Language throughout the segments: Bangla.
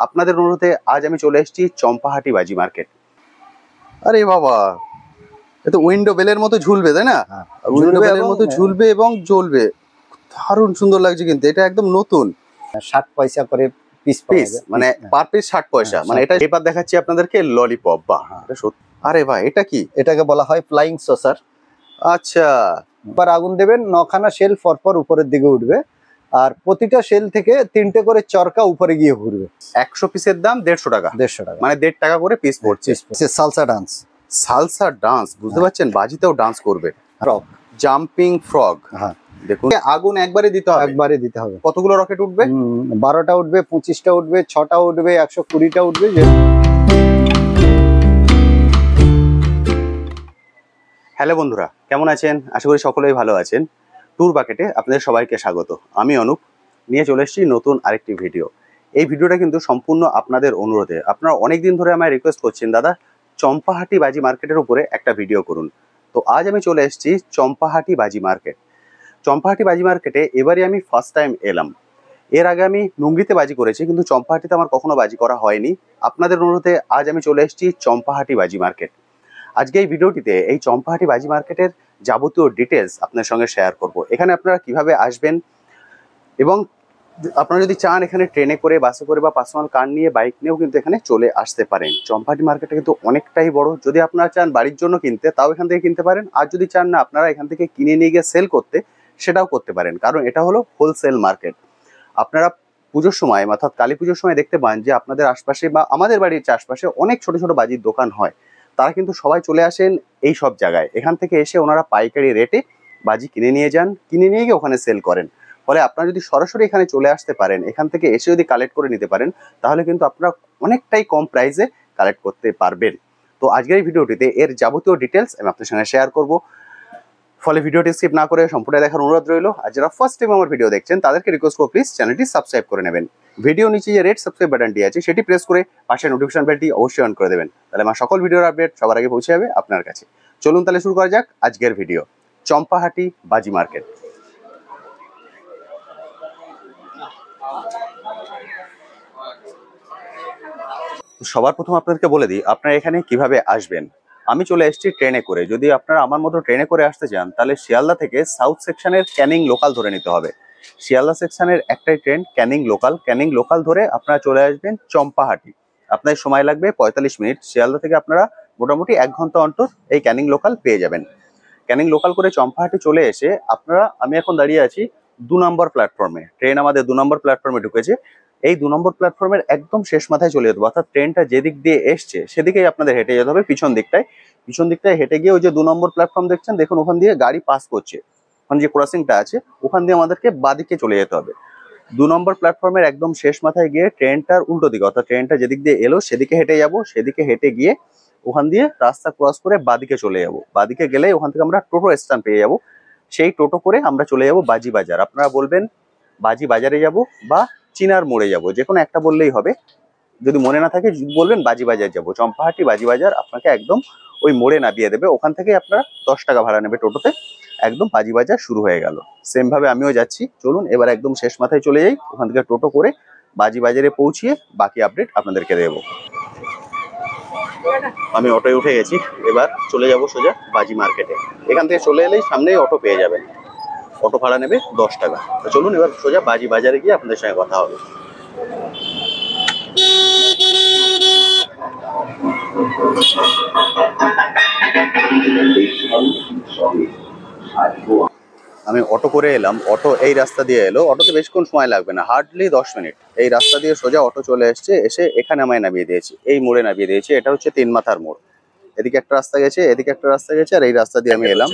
আপনাদের অনুরোধে আজ আমি চলে এসেছি চম্পাহাটি বাজি মার্কেট। আরে বাবা, এটা উইন্ডো বেলের মতো ঝুলবে, তাই না? উইন্ডো বেলের মতো ঝুলবে এবং জ্বলবে, দারুণ সুন্দর লাগছে। কিন্তু এটা একদম নতুন, 60 পয়সা করে পিস, মানে পার পিস 60 পয়সা। মানে এটা এবার দেখাচ্ছি আপনাদেরকে ললিপপ। বাহ, এটা সত্যি। আরে ভাই, এটা কি? এটাকে বলা হয় ফ্লাইং সসার। আচ্ছা, এবার আগুন দেবেন, 9খানা শেল পরপর উপরের দিকে উঠবে, আর প্রতিটা শেল থেকে 3টে করে চরকা উপরে গিয়ে ঘুরবে। 100 পিসের দাম 150 টাকা। 150 টাকা, মানে 1.5 টাকা করে পিস পড়ছে। Salsa dance. সালসা ডান্স, বুঝতে পারছেন? বাজিতেও ডান্স করবে। Frog, jumping frog. হ্যাঁ, দেখুন, আগুন একবারে দিতে হবে। একবারে দিতে হবে। কতগুলো রকেট উঠবে? 12টা উঠবে, 25টা উঠবে, 6টা উঠবে, 120টা উঠবে। হ্যালো বন্ধুরা, কেমন আছেন? আশা করি সকলেই ভালো আছেন। ট্যুর বাকেটে আপনাদের সবাইকে স্বাগত। আমি অনুপ, নিয়ে চলে এসেছি নতুন আরেকটি ভিডিও। এই ভিডিওটা কিন্তু সম্পূর্ণ আপনাদের অনুরোধে। আপনারা অনেক দিন ধরে আমায় রিকোয়েস্ট করছেন, দাদা চম্পাহাটি বাজি মার্কেটের উপরে একটা ভিডিও করুন। তো আজ আমি চলে এসেছি চম্পাহাটি বাজি মার্কেট। চম্পাহাটি বাজি মার্কেটে এবারে আমি ফার্স্ট টাইম এলাম। এর আগে আমি নুঙ্গিতে বাজি করেছি, কিন্তু চম্পাহাটিতে আমার কখনো বাজি করা হয়নি। আপনাদের অনুরোধে আজ আমি চলে এসেছি চম্পাহাটি বাজি মার্কেট। আজকে এই ভিডিওটিতে এই চম্পাহাটি বাজি মার্কেটের যাবতীয় ডিটেলস আপনার সঙ্গে শেয়ার করব। এখানে আপনারা কিভাবে আসবেন, এবং আপনারা যদি চান এখানে ট্রেনে করে, বাসে করে বা পার্সোনাল কার নিয়ে, বাইক নিয়েও কিন্তু এখানে চলে আসতে পারেন। চম্পাহাটি মার্কেটটা কিন্তু অনেকটাই বড়। যদি আপনারা চান বাড়ির জন্য কিনতে, তাও এখান থেকে কিনতে পারেন। আর যদি চান না আপনারা এখান থেকে কিনে নিয়ে গিয়ে সেল করতে, সেটাও করতে পারেন, কারণ এটা হলো হোলসেল মার্কেট। আপনারা পুজোর সময়, অর্থাৎ কালী পুজোর সময় দেখতে পান যে আপনাদের আশপাশে বা আমাদের বাড়ির চারপাশে অনেক ছোট ছোট বাজির দোকান হয়। তারা কিন্তু সবাই চলে আসেন এই সব জায়গায়। এখান থেকে এসে ওনারা পাইকারি রেটে বাজি কিনে নিয়ে যান, কিনে নিয়ে গিয়ে ওখানে সেল করেন। ফলে আপনারা যদি সরাসরি এখানে চলে আসতে পারেন, এখান থেকে এসে যদি কালেক্ট করে নিতে পারেন, তাহলে কিন্তু আপনারা অনেকটাই কম প্রাইসে কালেক্ট করতে পারবেন। তো আজকের এই ভিডিওটিতে এর যাবতীয় ডিটেলস আমি আপনার সঙ্গে শেয়ার করব। ফলে ভিডিওটি স্কিপ না করে সম্পূর্ণ দেখার অনুরোধ রইল। আর যারা ফার্স্ট টাইম আমার ভিডিও দেখছেন, তাদেরকে রিকোয়েস্ট করব প্লিজ চ্যানেলটি সাবস্ক্রাইব করে নেবেন। ভিডিও নিচে যে রেড সাবস্ক্রাইব বাটনটি আছে, সেটি প্রেস করে পাশে নোটিফিকেশন বেলটি অবশ্যই অন করে দেবেন। তাহলে আমার সকল ভিডিওর আপডেট সবার আগে পৌঁছে যাবে আপনার কাছে। চলুন তাহলে শুরু করা যাক আজকের ভিডিও। চম্পাহাটি বাজি মার্কেট। সবার প্রথম আপনাদেরকে বলে দিই আপনারা এখানে কিভাবে আসবেন। আমি চলে এসেছি ট্রেনে করে। যদি আপনারা আমার মতো ট্রেনে করে আসতে চান, তাহলে শিয়ালদা থেকে সাউথ সেকশনের ক্যানিং লোকাল ধরে নিতে হবে। শিয়ালদা সেকশনের একটাই train Canning local. Canning local ধরে আপনারা চলে আসবেন চম্পাহাটি। আপনার সময় লাগবে 45 মিনিট। শিয়ালদা থেকে আপনারা মোটামুটি 1 ঘন্টা অন্তর এই ক্যানিং লোকাল পেয়ে যাবেন। ক্যানিং লোকাল করে চম্পাহাটি চলে এসে আমি এখন দাঁড়িয়ে আছি 2 নম্বর প্ল্যাটফর্মে। ট্রেন আমাদের 2 নম্বর প্ল্যাটফর্মে ঢুকেছে। এই 2 নম্বর প্ল্যাটফর্মের একদম শেষ মাথায় চলে যেতে হবে, অর্থাৎ ট্রেনটা যেদিক দিয়ে এসছে সেদিকেই আপনাদের হেঁটে যেতে হবে। পিছন দিকটায় হেঁটে গিয়ে ওই যে 2 নম্বর প্ল্যাটফর্ম দেখছেন, দেখুন ওখান দিয়ে গাড়ি পাস করছে। ওখানে যে ক্রসিংটা আছে, ওখান দিয়ে আমাদেরকে বাদিকে চলে যেতে হবে। 2 নম্বর প্ল্যাটফর্মের একদম শেষ মাথায় গিয়ে ট্রেনটার উল্টো দিকে, অর্থাৎ ট্রেনটা যেদিক দিয়ে এলো সেদিকে হেঁটে যাব। সেদিকে হেঁটে গিয়ে ওখান দিয়ে রাস্তা ক্রস করে বাদিকে চলে যাব। বাদিকে গেলে ওখান থেকে আমরা টোটো স্ট্যান্ড পেয়ে যাব। সেই টোটো করে আমরা চলে যাব বাজি বাজার। আপনারা বলবেন বাজি বাজারে যাব বা চিনার মোড়ে যাব, যে কোনো একটা বললেই হবে। যদি মনে না থাকে বলবেন বাজি বাজার যাব। চম্পাহাটি বাজি বাজার আপনাকে একদম ওই মোড়ে নামিয়ে দেবে। ওখান থেকে আপনারা 10 টাকা ভাড়া নেবে টোটোতে। একদম বাজি বাজার শুরু হয়ে গেল। সেম ভাবে আমিও যাচ্ছি। চলুন এবার একদম শেষ মাথায় চলে যাই, ওখান থেকে টোটো করে বাজি বাজারে পৌঁছিয়ে বাকি আপডেট আপনাদেরকে দেবো। আমি অটোয় উঠে গেছি। এবার চলে যাব সোজা বাজি মার্কেটে। এখান থেকে চলে এলেই সামনেই অটো পেয়ে যাবেন। অটো ভাড়া নেবে 10 টাকা। তো চলুন এবার সোজা বাজি বাজারে গিয়ে আপনাদের সঙ্গে কথা হবে। আমি অটো করে এলাম। অটো এই রাস্তা দিয়ে এলো। অটোতে বেশিক্ষণ সময় লাগবে না, হার্ডলি 10 মিনিট। এই রাস্তা দিয়ে সোজা অটো চলে এসছে। এসে এখানে আমায় নামিয়ে দিয়েছি, এই মোড়ে নামিয়ে দিয়েছি। এটা হচ্ছে 3 মাথার মোড়। এদিকে একটা রাস্তা গেছে, এদিকে একটা রাস্তা গেছে, আর এই রাস্তা দিয়ে আমি এলাম।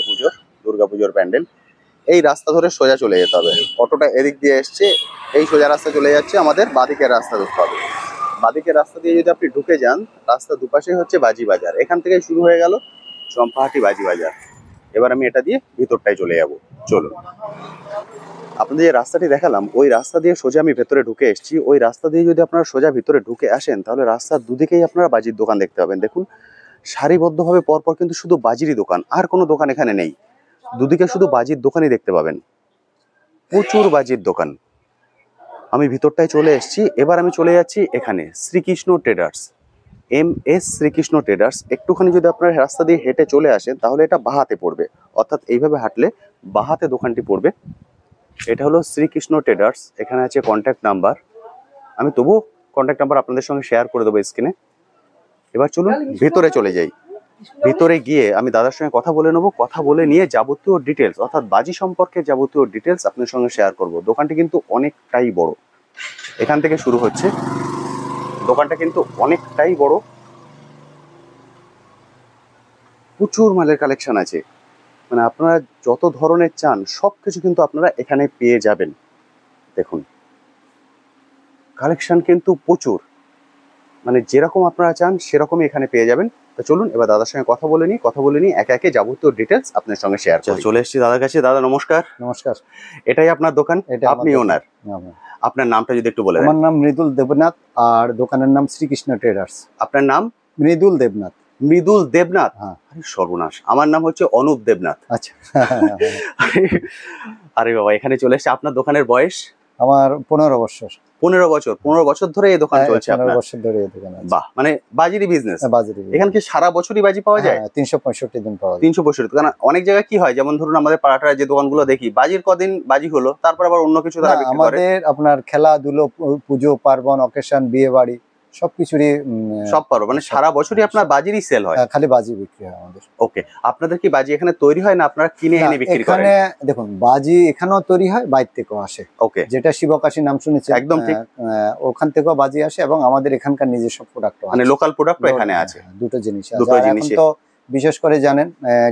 দুর্গাপুজোর প্যান্ডেল। এই রাস্তা ধরে সোজা চলে যেতে হবে। অটোটা এদিক দিয়ে এসছে, এই সোজা রাস্তা চলে যাচ্ছে। আমাদের বাদিকের রাস্তা ধরতে হবে। বাদিকের রাস্তা দিয়ে যদি আপনি ঢুকে যান, রাস্তা দুপাশে হচ্ছে বাজি বাজার। এখান থেকে শুরু হয়ে গেল চম্পাহাটি বাজি বাজার। এবার আমি এটা দিয়ে ভিতরটায় চলে যাব। চলুন, আপনাদের যে রাস্তাটি দেখালাম, ওই রাস্তা দিয়ে সোজা আমি ভেতরে ঢুকে এসেছি। ওই রাস্তা দিয়ে যদি আপনারা সোজা ভিতরে ঢুকে আসেন, তাহলে রাস্তার দুদিকেই আপনারা বাজির দোকান দেখতে পাবেন। দেখুন সারিবদ্ধভাবে পরপর কিন্তু শুধু বাজিরই দোকান, আর কোনো দোকান এখানে নেই। দুদিকে শুধু বাজির দোকানই দেখতে পাবেন, প্রচুর বাজির দোকান। আমি ভিতরটায় চলে এসেছি। এবার আমি চলে যাচ্ছি এখানে Shrikrishna traders, MS Shrikrishna traders. একটুখানি যদি আপনার রাস্তা দিয়ে হেঁটে চলে আসেন তাহলে এটা বাহাতে পড়বে, অর্থাৎ এইভাবে হাঁটলে বাহাতে দোকানটি পড়বে। এটা হলো শ্রীকৃষ্ণ ট্রেডার্স। এখানে আছে কন্ট্যাক্ট নাম্বার, আমি তবুও কন্ট্যাক্ট নাম্বার আপনাদের সঙ্গে শেয়ার করে দেবো স্ক্রিনে। এবার চলুন ভেতরে চলে যাই। ভেতরে গিয়ে আমি দাদার সঙ্গে কথা বলে নেবো, কথা বলে নিয়ে যাবতীয় ডিটেলস অর্থাৎ বাজি সম্পর্কে যাবতীয় ডিটেলস আপনার সঙ্গে শেয়ার করব। দোকানটি কিন্তু অনেকটাই বড়, এখান থেকে শুরু হচ্ছে। দোকানটা কিন্তু অনেকটাই বড়, প্রচুর মালের কালেকশন আছে। মানে আপনারা যত ধরনের চান সব কিছু কিন্তু আপনারা এখানে পেয়ে যাবেন। দেখুন কালেকশন কিন্তু প্রচুর, মানে যেরকম আপনারা চান সেরকমই এখানে পেয়ে যাবেন। তো চলুন এবার দাদার সঙ্গে কথা বলে নিই একে একে যাবতীয় ডিটেলস আপনার সঙ্গে শেয়ার করি। চলে এসেছি দাদার কাছে। দাদা নমস্কার। নমস্কার। এটাই আপনার দোকান, এটা আপনি ওনার? আপনার নামটা যদি একটু বলে দেন। আমার নাম মৃদুল দেবনাথ আর দোকানের নাম শ্রীকৃষ্ণ ট্রেডার্স। আপনার নাম? মৃদুল দেবনাথ। মৃদুল দেবনাথ? হ্যাঁ। আরে সর্বনাশ, আমার নাম হচ্ছে অনুপ দেবনাথ। আচ্ছা। আরে বাবা, এখানে চলে এসেছে। আপনার দোকানের বয়স? আমার 15 বছর। 15 বছর? 15 বছর ধরে এই দোকান চলছে আপনার? 15 বছর ধরে এই দোকান আছে। বাহ, মানে বাজিরই বিজনেস। বাজিরই। এখানে কি সারা বছরই বাজি পাওয়া যায়? 365 দিন পাওয়া যায়। 365। কারণ অনেক জায়গায় কি হয়, যেমন ধরুন আমাদের পাড়াটার যে দোকানগুলো দেখি, বাজির কদিন বাজি হলো তারপর আবার অন্য কিছু তারা বিক্রি করে। আমাদের আপনার খেলাধুলো, পুজো পার্বণ, অকেশন, বিয়ে বাড়ি সবকিছুরই সব পারো, মানে সারা বছরই আপনার বাজিরই সেল হয়? খালি বাজি বিক্রি হয় আমাদের। ওকে, আপনাদের কি বাজি এখানে তৈরি হয় না আপনারা কিনে এনে বিক্রি করেন? এখানে দেখুন বাজি এখানেও তৈরি হয়, বাইরে থেকেও আসে। ওকে, যেটা শিবকাশী নাম শুনেছেন? একদম ঠিক। ওখান থেকেও বাজি আসে এবং আমাদের এখানকার নিজস্ব প্রোডাক্ট, মানে লোকাল প্রোডাক্ট এখানে আছে। দুটো জিনিস আছে। দুটো আর জিনিস এখন তো বিশেষ করে জানেন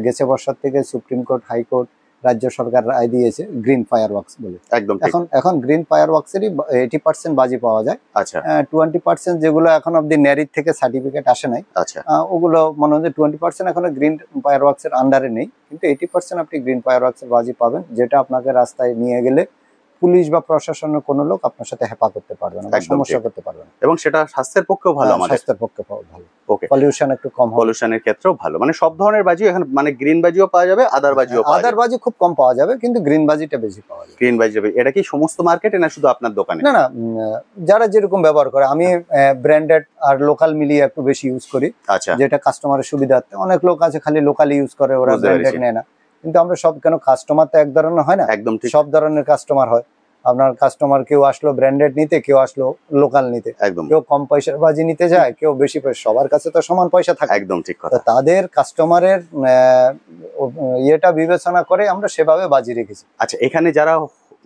গেছে বছর থেকে সুপ্রিম কোর্ট, হাইকোর্ট, রাজ্য সরকার রায় দিয়েছে গ্রিন ফায়ার ওয়ার্কস বলে। একদম ঠিক। এখন গ্রিন ফায়ার ওয়ার্কসেরই 80% বাজি পাওয়া যায়। আচ্ছা। 20% যেগুলো এখন অব্দি ন্যারির থেকে সার্টিফিকেট আসে নাই, আচ্ছা, ওগুলো মনে হয় 20% এখনো গ্রিন ফায়ার ওয়ার্কসের আন্ডারে নেই, কিন্তু 80% আপনি গ্রিন ফায়ার ওয়ার্কসের বাজি পাবেন, যেটা আপনাকে রাস্তায় নিয়ে গেলে পুলিশ বা প্রশাসনের কোনো লোক আপনার সাথে হেপা করতে পারবে না, সমস্যা করতে পারবে না। এবং সেটা স্বাস্থ্যের পক্ষেও ভালো, আমাদের স্বাস্থ্যের পক্ষে ভালো। ওকে, পলিউশন একটু কম, পলিউশনের ক্ষেত্রেও ভালো। মানে সব ধরনের বাজি এখানে, মানে গ্রিন বাজিও পাওয়া যাবে, আদার বাজিও পাওয়া যাবে। আদার বাজি খুব কম পাওয়া যাবে, কিন্তু গ্রিন বাজিটা বেশি পাওয়া যাবে। গ্রিন বাজি যাবে। এটা কি সমস্ত মার্কেটে না শুধু আপনার দোকানে? না, যারা যেরকম ব্যবহার করে। আমি ব্র্যান্ডেড আর লোকাল মিলিয়ে একটু বেশি ইউজ করি। আচ্ছা, যেটা কাস্টমারের সুবিধার্থে। অনেক লোক আছে খালি লোকাল ইউজ করে, ওরা ব্র্যান্ডেড নেয় না। কিন্তু আমরা সব, কেন কাস্টমার তো এক ধরনের হয় না, একদম ঠিক। সব ধরনের কাস্টমার হয়। আপনার কাস্টমার কেউ আসলো ব্র্যান্ডেড নিতে, কেউ আসলো লোকাল নিতে, একদম। কেউ কম পয়সার বাজি নিতে যায়, কেউ বেশি পয়সা। সবার কাছে তো সমান পয়সা থাকে। একদম ঠিক কথা। তাদের কাস্টমারের ইয়েটা বিবেচনা করে আমরা সেভাবে বাজি রেখেছি। আচ্ছা, এখানে যারা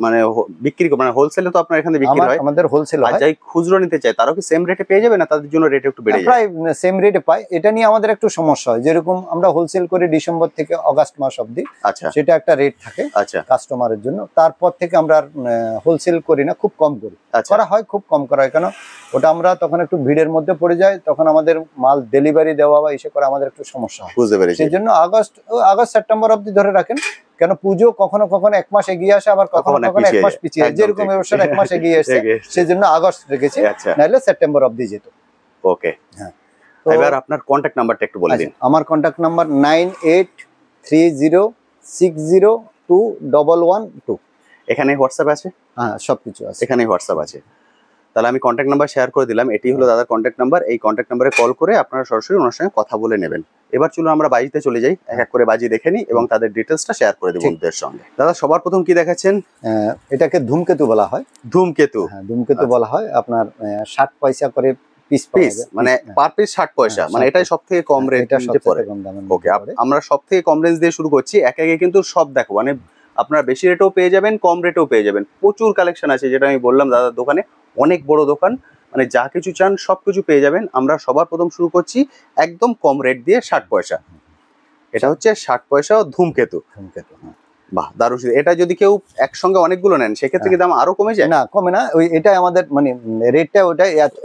মানে বিক্রি করে, মানে হোলসেলে তো আপনার এখানে বিক্রি হয়? আমাদের হোলসেল হয়। যাই খুচরো নিতে চায় তারাও কি সেম রেটে পেয়ে যাবে না তাদের জন্য রেট একটু বেড়ে যায়? প্রায় সেম রেটে পায়। এটা নিয়ে আমাদের একটু সমস্যা হয়, যেরকম আমরা হোলসেল করি ডিসেম্বর থেকে আগস্ট মাস অবধি। আচ্ছা, সেটা একটা রেট থাকে আচ্ছা, কাস্টমারের জন্য। তারপর থেকে আমরা হোলসেল করি না, খুব কম করি। করা হয়, খুব কম করা হয়, কেন ওটা আমরা তখন একটু ভিড়ের মধ্যে পড়ে যাই, তখন আমাদের মাল ডেলিভারি দেওয়া বা এসে করে আমাদের একটু সমস্যা হয়। বুঝতে পেরেছি। সেই জন্য আগস্ট সেপ্টেম্বর অবধি ধরে রাখেন, কেন পুজো কখনো কখনো এক মাস এগিয়ে আসে, আবার কখনো কখনো এক মাস পিছিয়ে। যেরকম এবছর এক মাস এগিয়ে এসেছে, সেই জন্য আগস্ট রেখেছি, নাহলে সেপ্টেম্বর অবধি যেত। ওকে, হ্যাঁ। এবার আপনার কন্ট্যাক্ট নাম্বারটা একটু বলে দিন। আমার কন্ট্যাক্ট নাম্বার 9830602112। এখানে হোয়াটসঅ্যাপ আছে? হ্যাঁ, সবকিছু আছে, এখানে হোয়াটসঅ্যাপ আছে। তাহলে আমি কন্ট্যাক্ট নাম্বার শেয়ার করে দিলাম। এটি হলো দাদার কন্ট্যাক্ট নাম্বার। এই কন্ট্যাক্ট নাম্বারে কল করে আপনারা সরাসরি ওনার সঙ্গে কথা বলে নেবেন। এবার চলুন আমরা বাজিতে চলে যাই, এক এক করে বাজি দেখে নিই এবং তাদের ডিটেলসটা শেয়ার করে দেব বন্ধুদের সঙ্গে। দাদা সবার প্রথম কি দেখাচ্ছেন? এটাকে ধূমকেতু বলা হয়। ধূমকেতু? হ্যাঁ, ধূমকেতু বলা হয়। আপনার 60 পয়সা করে পিস, মানে পার পিস 60 পয়সা, মানে এটাই সব থেকে কম রেট পড়ে। ওকে, আমরা সব থেকে কম রেঞ্জ দিয়ে শুরু করছি। একে একে কিন্তু সব দেখো, মানে আপনারা বেশি রেটেও পেয়ে যাবেন, কম রেটেও পেয়ে যাবেন। প্রচুর কালেকশন আছে, যেটা আমি বললাম দাদার দোকানে অনেক বড় দোকান, মানে যা কিছু চান সবকিছু পেয়ে যাবেন। আমরা সবার প্রথম শুরু করছি একদম কম রেট দিয়ে 60 পয়সা। এটা হচ্ছে 60 পয়সা ধূমকেতু। বাহ, দারুণ। এটা যদি কেউ একসঙ্গে অনেকগুলো নেন সেক্ষেত্রে কি দাম আরো কমে যায়? না, কমে না, ওই এটাই আমাদের মানে রেটটা,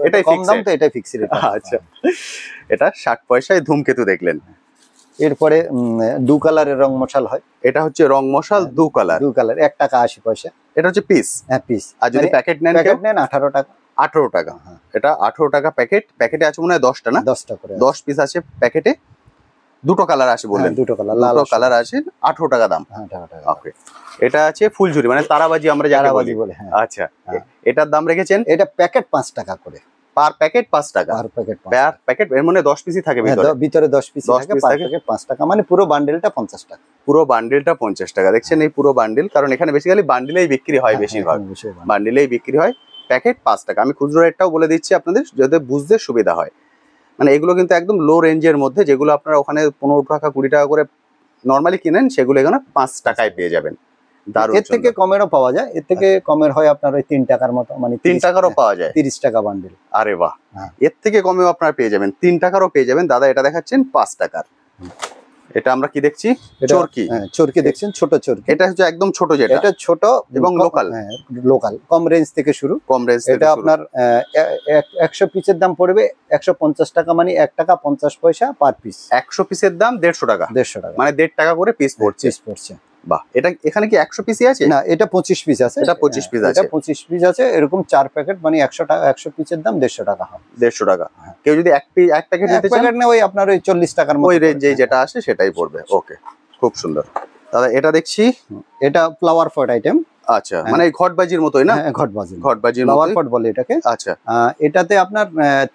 এটাই কম দাম, তো এটাই ফিক্স রেট। আচ্ছা, এটা 60 পয়সায় ধূমকেতু দেখলেন। এরপরে 2 কালারের রং মশাল হয়। এটা হচ্ছে রং মশাল 2 কালার। 2 কালার 1 টাকা 80 পয়সা। এটা হচ্ছে পিস? হ্যাঁ, পিস। আর যদি প্যাকেট নেন? প্যাকেট নেন 18 টাকা। 18 টাকা। এটা 18 টাকা প্যাকেট। প্যাকেটে আছে মনে হয় 10টা, না? 10টা করে 10 পিস আছে প্যাকেটে। দুটো কালার আছে বললেন? দুটো কালার, লাল দুটো কালার আছে, 18 টাকা দাম। হ্যাঁ 18 টাকা। ওকে, এটা আছে ফুলঝুরি মানে তারাবাজি আমরা যাকে তারাবাজি বলি। বলে, হ্যাঁ। আচ্ছা, হ্যাঁ। এটার দাম রেখেছেন? এটা প্যাকেট 5 টাকা করে, পার প্যাকেট 5 টাকা। পার প্যাকেট পার প্যাকেট এর মানে 10 পিসই থাকে ভিতরে? ভিতরে 10 পিস 10 থাকে, পিস পার থাকে। প্যাকেট 5 টাকা, মানে পুরো বান্ডেলটা 50 টাকা। পুরো বান্ডেলটা 50 টাকা। দেখছেন এই পুরো বান্ডেল, কারণ এখানে বেসিক্যালি বান্ডেলেই বিক্রি হয় বেশিরভাগ, বান্ডেলেই বিক্রি হয়। প্যাকেট 5 টাকা। আমি খুচরো রেটটাও বলে দিচ্ছি আপনাদের যাতে বুঝতে সুবিধা হয়। মানে এগুলো কিন্তু একদম লো রেঞ্জের মধ্যে, যেগুলো আপনারা ওখানে 15 টাকা 20 টাকা করে নরমালি কিনেন, সেগুলো এখানে 5 টাকায় পেয়ে যাবেন। দারুণ। এর থেকে কমেরও পাওয়া যায়, এর থেকে কমের হয় আপনার ওই 3 টাকার মতো, মানে 3 টাকারও পাওয়া যায়? 30 টাকা বান্ডেল। আরে বাহ, হ্যাঁ। এর থেকে কমেও আপনারা পেয়ে যাবেন, 3 টাকারও পেয়ে যাবেন। দাদা এটা দেখাচ্ছেন 5 টাকার। এটা আমরা কি দেখছি? চরকি। হ্যাঁ, চরকি দেখছেন, ছোট চরকি। এটা হচ্ছে একদম ছোট, যেটা এটা ছোট এবং লোকাল। হ্যাঁ, লোকাল, কম রেঞ্জ থেকে শুরু, কম রেঞ্জ থেকে এটা শুরু। আপনার 100 পিসের দাম পড়বে 150 টাকা, মানে 1 টাকা 50 পয়সা পার পিস। 100 পিসের দাম 150 টাকা, 150 টাকা, মানে 1.5 টাকা করে পিস পড়ছে। বাহ, এটা এখানে কি 100 পিসই আছে? না, এটা 25 পিস আছে। এটা 25 পিস আছে। এটা 25 পিস আছে, এরকম 4 প্যাকেট, মানে 100 টাকা, 100 পিসের দাম 150 টাকা হয়। 150 টাকা। হ্যাঁ। কেউ যদি এক প্যাকেট নিতে চান, প্যাকেট না, ওই আপনার ওই 40 টাকার মতো, ওই রেঞ্জেই যেটা আসে সেটাই পড়বে। ওকে, খুব সুন্দর। দাদা এটা দেখছি, এটা ফ্লাওয়ার পট আইটেম। আচ্ছা, মানে এই ঘটবাজির মতোই না? হ্যাঁ, ঘটবাজি, ঘটবাজির ফ্লাওয়ার মতোই। পট বলে এটাকে। আচ্ছা, এটাতে আপনার